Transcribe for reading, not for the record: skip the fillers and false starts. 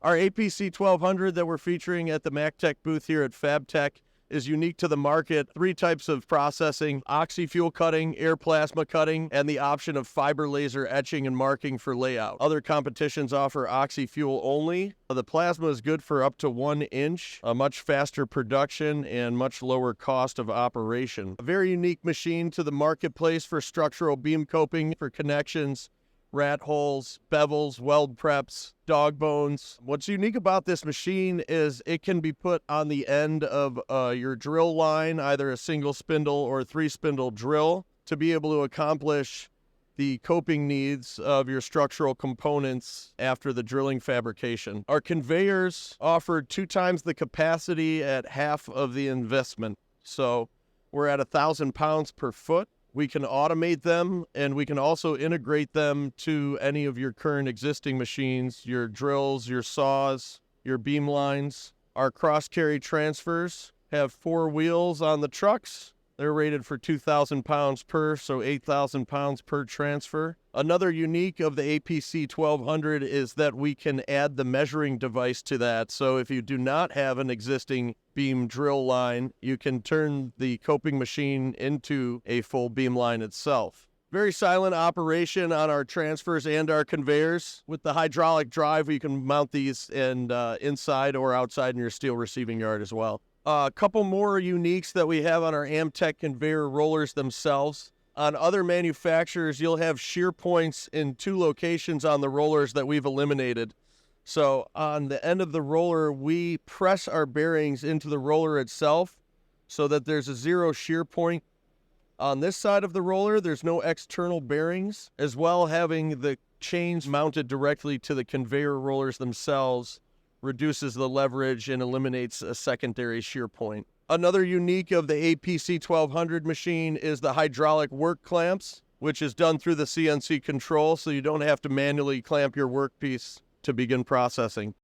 Our APC 1200 that we're featuring at the AMTEC booth here at FABTECH is unique to the market. 3 types of processing: oxy-fuel cutting, air plasma cutting, and the option of fiber laser etching and marking for layout. Other competitions offer oxy-fuel only. The plasma is good for up to 1 inch, a much faster production and much lower cost of operation. A very unique machine to the marketplace for structural beam coping, for connections, rat holes, bevels, weld preps, dog bones. What's unique about this machine is it can be put on the end of your drill line, either a single spindle or 3-spindle drill, to be able to accomplish the coping needs of your structural components after the drilling fabrication. Our conveyors offer 2 times the capacity at half of the investment. So we're at 1,000 pounds per foot. We can automate them, and we can also integrate them to any of your current existing machines, your drills, your saws, your beam lines. Our cross-carry transfers have 4 wheels on the trucks. They're rated for 2,000 pounds per, so 8,000 pounds per transfer. Another unique of the APC 1200 is that we can add the measuring device to that. So if you do not have an existing beam drill line, you can turn the coping machine into a full beam line itself. Very silent operation on our transfers and our conveyors. With the hydraulic drive, you can mount these inside or outside in your steel receiving yard as well. A couple more uniques that we have on our AMTEC conveyor rollers themselves. On other manufacturers, you'll have shear points in 2 locations on the rollers that we've eliminated. So on the end of the roller, we press our bearings into the roller itself so that there's a 0 shear point. On this side of the roller, there's no external bearings. As well, having the chains mounted directly to the conveyor rollers themselves reduces the leverage and eliminates a secondary shear point. Another unique of the APC 1200 machine is the hydraulic work clamps, which is done through the CNC control, so you don't have to manually clamp your workpiece to begin processing.